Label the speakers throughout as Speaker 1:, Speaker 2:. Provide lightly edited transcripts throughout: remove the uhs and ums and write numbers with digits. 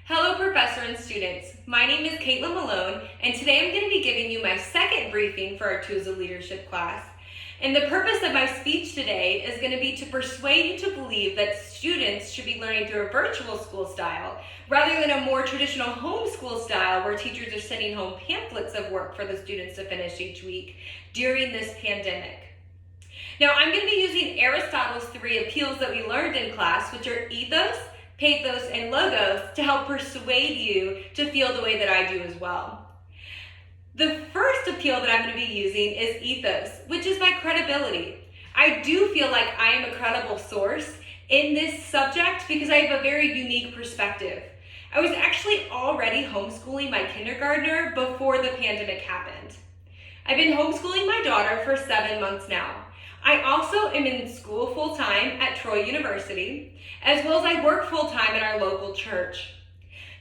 Speaker 1: Hello, professor and students. My name is Caitlin Malone, and today I'm going to be giving you my second briefing for our Tools of Leadership class. And the purpose of my speech today is going to be to persuade you to believe that students should be learning through a virtual school style rather than a more traditional homeschool style where teachers are sending home pamphlets of work for the students to finish each week during this pandemic. Now, I'm going to be using Aristotle's three appeals that we learned in class, which are ethos, pathos, and logos, to help persuade you to feel the way that I do as well. The first appeal that I'm going to be using is ethos, which is my credibility. I do feel like I am a credible source in this subject because I have a very unique perspective. I was actually already homeschooling my kindergartner before the pandemic happened. I've been homeschooling my daughter for 7 months now. I also am in school full-time at Troy University, as well as I work full-time in our local church.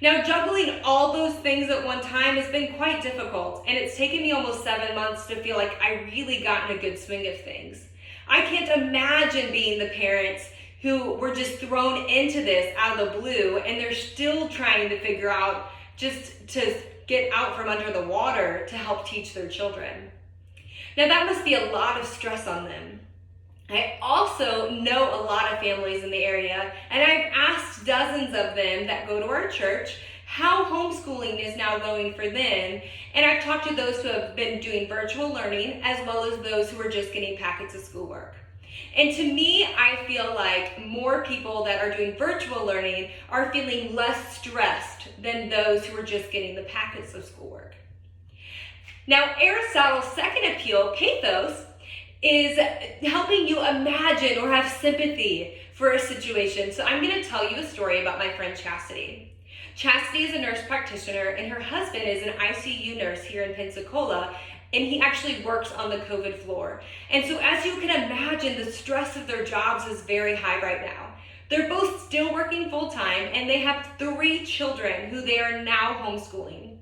Speaker 1: Now, juggling all those things at one time has been quite difficult, and it's taken me almost 7 months to feel like I really got in a good swing of things. I can't imagine being the parents who were just thrown into this out of the blue, and they're still trying to figure out just to get out from under the water to help teach their children. Now, that must be a lot of stress on them. I also know a lot of families in the area, and I've asked dozens of them that go to our church how homeschooling is now going for them, and I've talked to those who have been doing virtual learning as well as those who are just getting packets of schoolwork. And to me, I feel like more people that are doing virtual learning are feeling less stressed than those who are just getting the packets of schoolwork. Now, Aristotle's second appeal, pathos, is helping you imagine or have sympathy for a situation. So I'm going to tell you a story about my friend Chastity. Chastity is a nurse practitioner, and her husband is an ICU nurse here in Pensacola, and he actually works on the COVID floor. And so as you can imagine, the stress of their jobs is very high right now. They're both still working full-time, and they have 3 children who they are now homeschooling.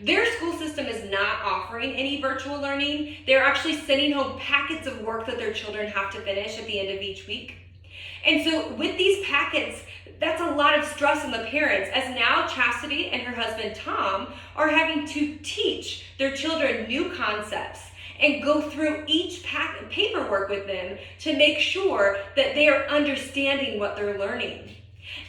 Speaker 1: Their school system is not offering any virtual learning. They're actually sending home packets of work that their children have to finish at the end of each week. And so with these packets, that's a lot of stress on the parents, as now Chastity and her husband Tom are having to teach their children new concepts and go through each paperwork with them to make sure that they are understanding what they're learning.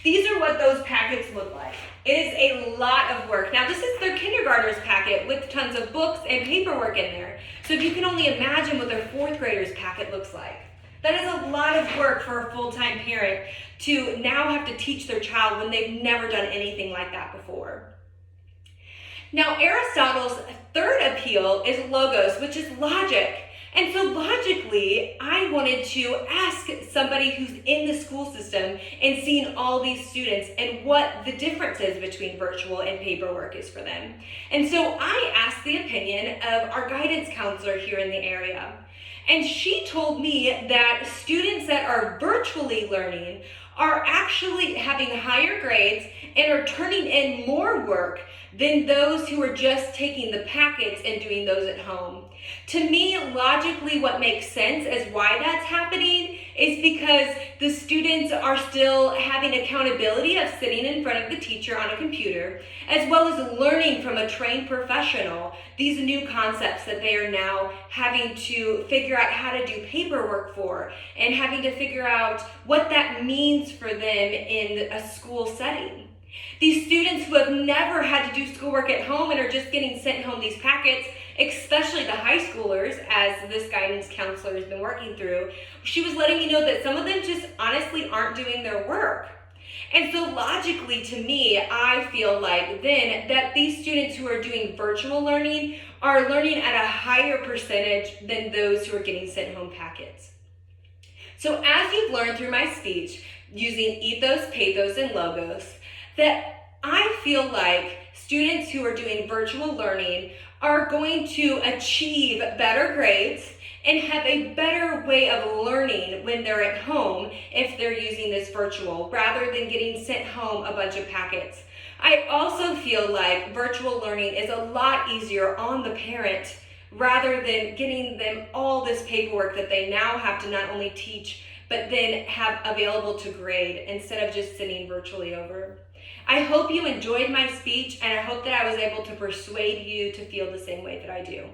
Speaker 1: These are what those packets look like. It is a lot of work. Now, this is their kindergartner's packet with tons of books and paperwork in there. So if you can only imagine what their 4th grader's packet looks like. That is a lot of work for a full-time parent to now have to teach their child when they've never done anything like that before. Now, Aristotle's third appeal is logos, which is logic. And so logically, I wanted to ask somebody who's in the school system and seeing all these students and what the difference is between virtual and paperwork is for them. And so I asked the opinion of our guidance counselor here in the area. And she told me that students that are virtually learning are actually having higher grades and are turning in more work than those who are just taking the packets and doing those at home. To me, logically, what makes sense as why that's happening is because the students are still having accountability of sitting in front of the teacher on a computer, as well as learning from a trained professional these new concepts that they are now having to figure out how to do paperwork for, and having to figure out what that means for them in a school setting. These students who have never had to do schoolwork at home and are just getting sent home these packets, especially the high schoolers, as this guidance counselor has been working through, she was letting me know that some of them just honestly aren't doing their work. And so logically, to me, I feel like then that these students who are doing virtual learning are learning at a higher percentage than those who are getting sent home packets. So as you've learned through my speech, using ethos, pathos, and logos, that I feel like students who are doing virtual learning are going to achieve better grades and have a better way of learning when they're at home if they're using this virtual, rather than getting sent home a bunch of packets. I also feel like virtual learning is a lot easier on the parent rather than getting them all this paperwork that they now have to not only teach, but then have available to grade instead of just sending virtually over. I hope you enjoyed my speech, and I hope that I was able to persuade you to feel the same way that I do.